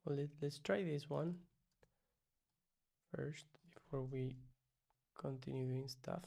Well, let's try this one first before we continue doing stuff.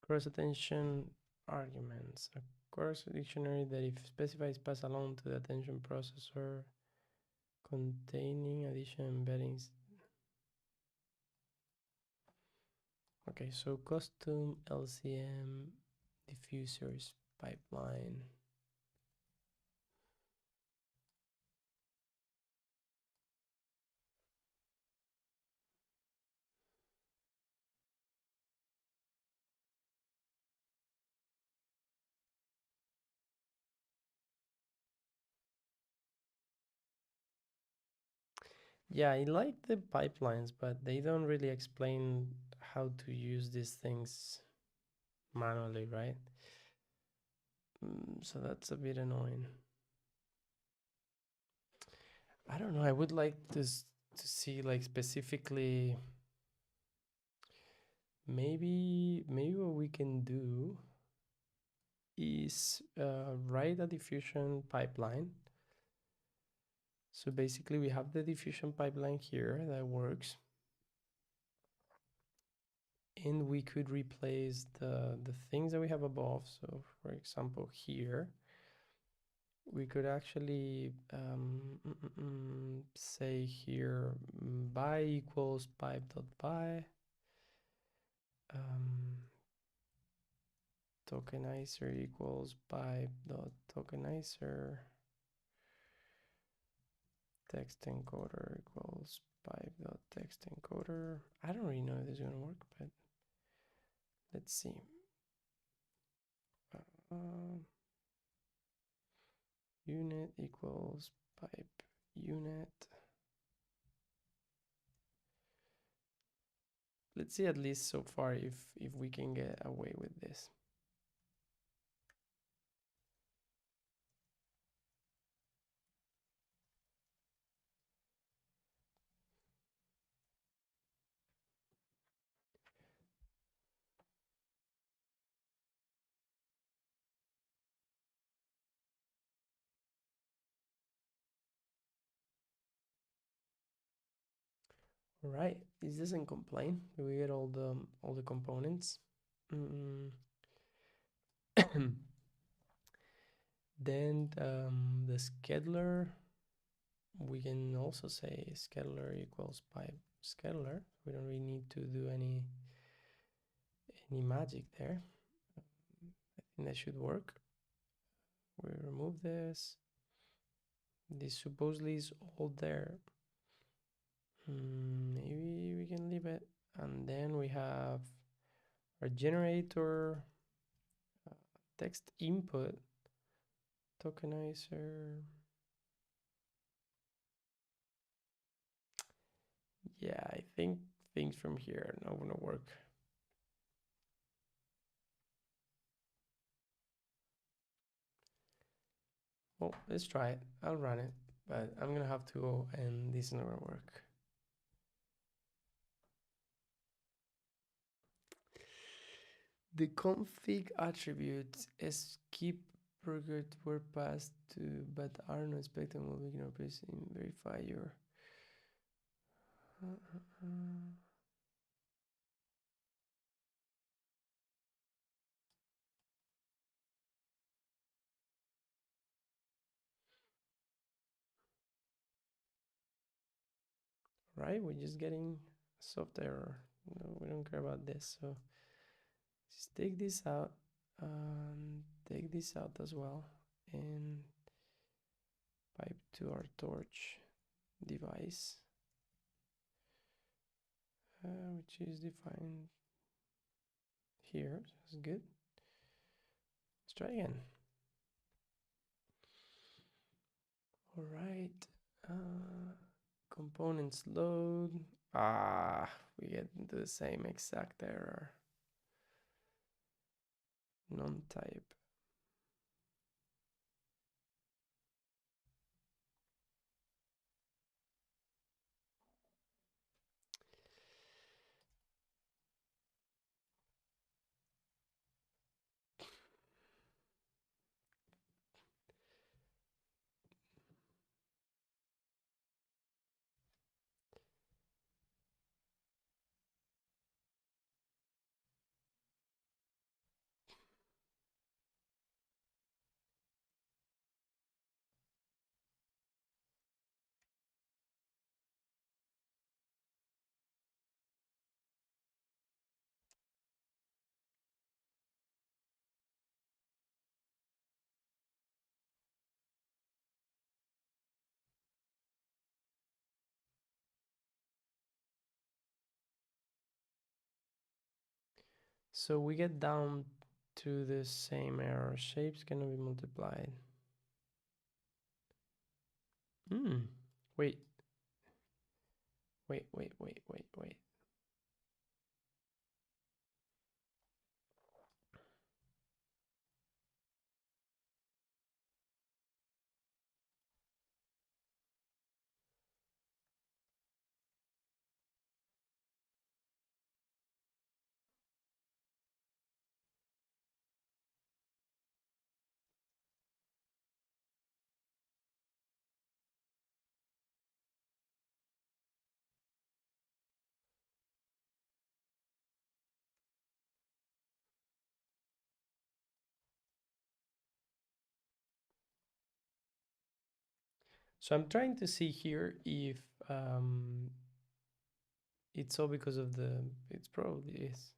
Cross attention arguments. A cross dictionary that, if specified, is passed along to the attention processor, containing additional embeddings. Okay, so custom LCM diffusers pipeline. Yeah, I like the pipelines, but they don't really explain how to use these things manually, right? So that's a bit annoying. I don't know. I would like to see, like, specifically, maybe what we can do is write a diffusion pipeline. So basically we have the diffusion pipeline here that works, and we could replace the things that we have above. So for example, here we could actually say here by equals pipe dot by, tokenizer equals pipe dot tokenizer, text encoder equals pipe dot text encoder. I don't really know if this is gonna work, but let's see. Unit equals pipe unit. Let's see, at least so far, if we can get away with this. All right, this doesn't complain. Do we get all the components? Mm. Then the scheduler, we can also say scheduler equals pipe scheduler. We don't really need to do any magic there. I think that should work. We remove this. This supposedly is all there. Maybe we can leave it. And then we have our generator, text input, tokenizer. Yeah, I think things from here are not gonna work. Well, let's try it. I'll run it, but I'm gonna have to go and this is not gonna work. The config attributes skip progress were passed to, but are not expected will be gonna press in verify your. Right, we're just getting soft error. No, we don't care about this. So just take this out, take this out as well, and pipe to our torch device, which is defined here. That's good. Let's try again. All right. Components load. We get into the same exact error. Non-type. So we get down to the same error. Shapes cannot be multiplied. Wait. Wait. So I'm trying to see here if it's all because of it probably is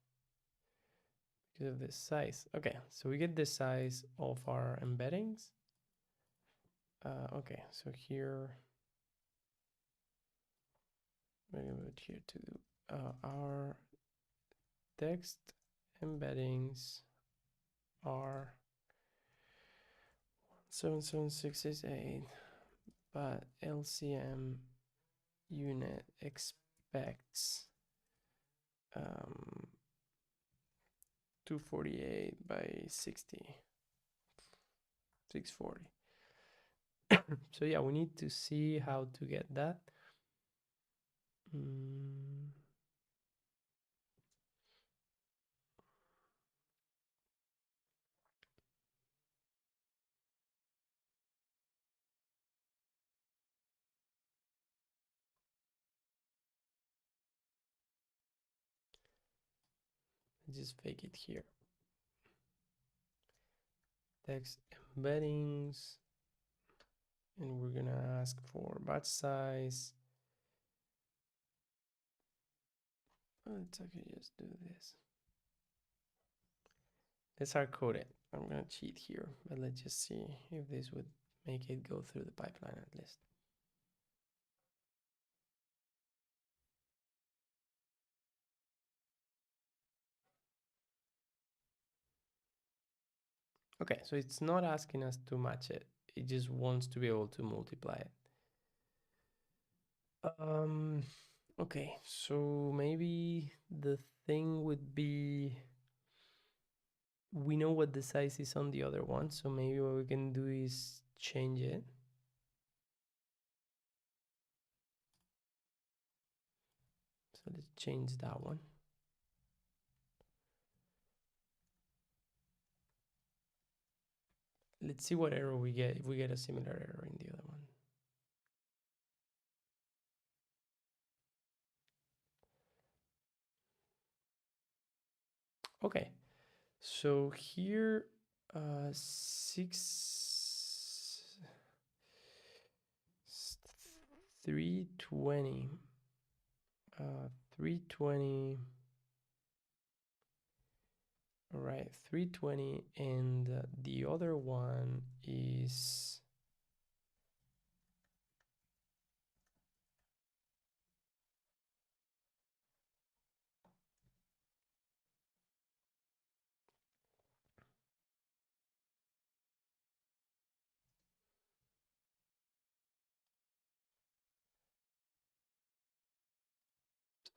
because of the size. Okay, so we get the size of our embeddings. Okay, so here, we're gonna put here to our text embeddings are 77668, but LCM unit expects 248 by 60, 640. So yeah, we need to see how to get that. Let's just fake it here. Text embeddings, and we're gonna ask for batch size. Let's actually just do this. Let's hard code it. I'm gonna cheat here, but let's just see if this would make it go through the pipeline at least. Okay, so it's not asking us to match it. It just wants to be able to multiply it. Okay, so maybe the thing would be, we know what the size is on the other one, so maybe what we can do is change it. So let's change that one. Let's see what error we get if we get a similar error in the other one. Okay, so here 320 320. All right, 320, and the other one is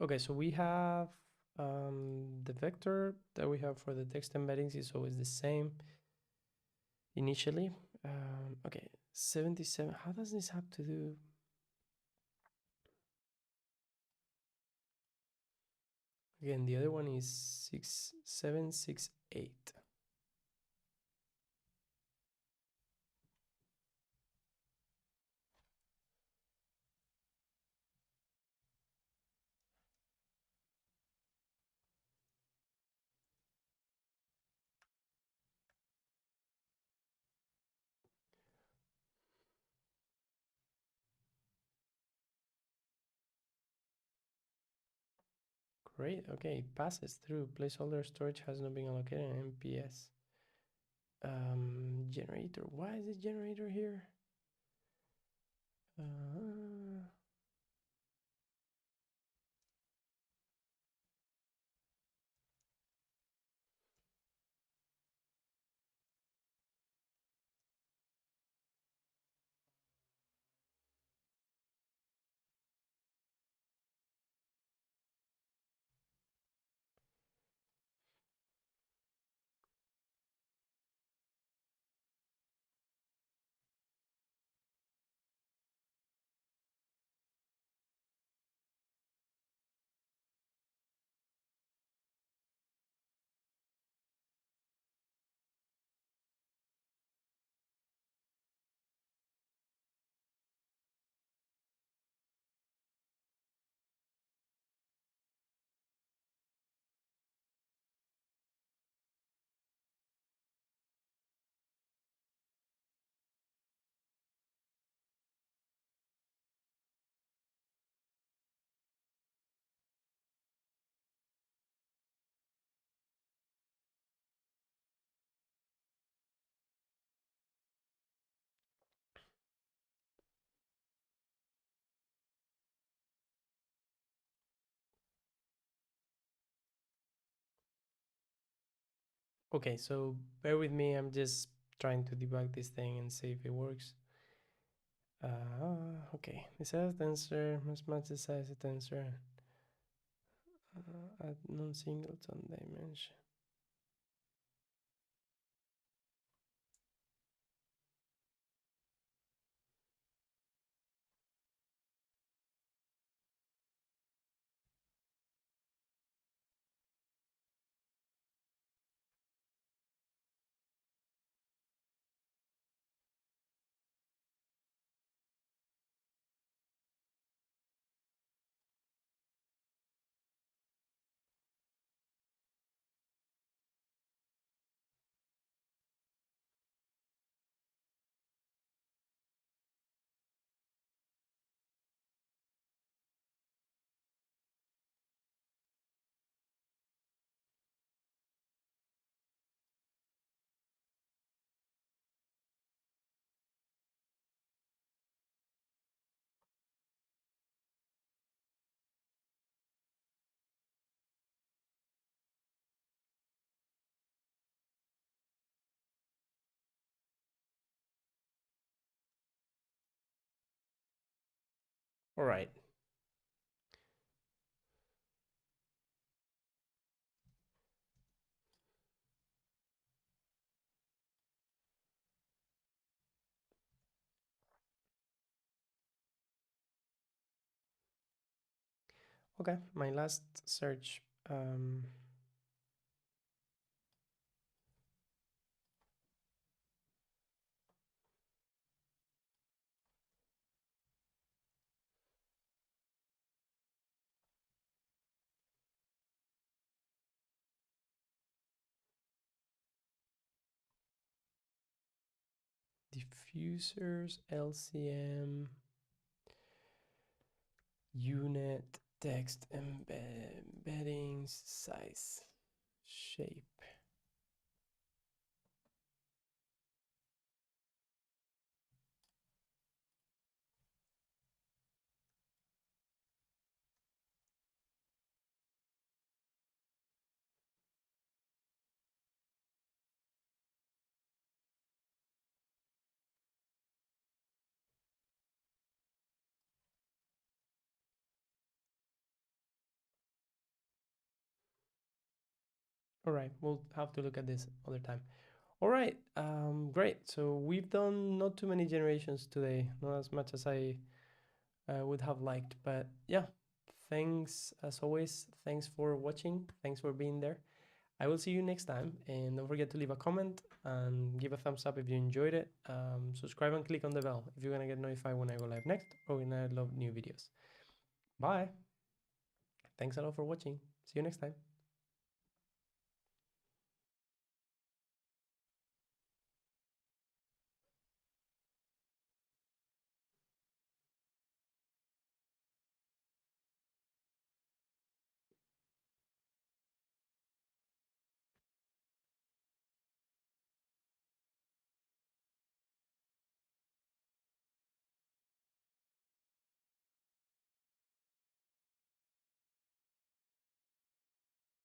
okay. So we have the vector that we have for the text embeddings is always the same initially. Okay, 77. How does this have to do? Again, the other one is 6768. Great. Okay, it passes through. Placeholder storage has not been allocated in MPS. Generator. Why is it generator here? Okay, so bear with me. I'm just trying to debug this thing and see if it works. Okay, the size of tensor must match the size of tensor at non-singleton dimension. All right. Okay, my last search. Diffusers, LCM, unit, text, embeddings, size, shape. All right, we'll have to look at this other time. All right, great. So we've done not too many generations today, not as much as I would have liked, but yeah, thanks as always. Thanks for watching. Thanks for being there. I will see you next time, and don't forget to leave a comment and give a thumbs up if you enjoyed it. Subscribe and click on the bell if you're gonna get notified when I go live next or when I upload new videos. Bye. Thanks a lot for watching. See you next time.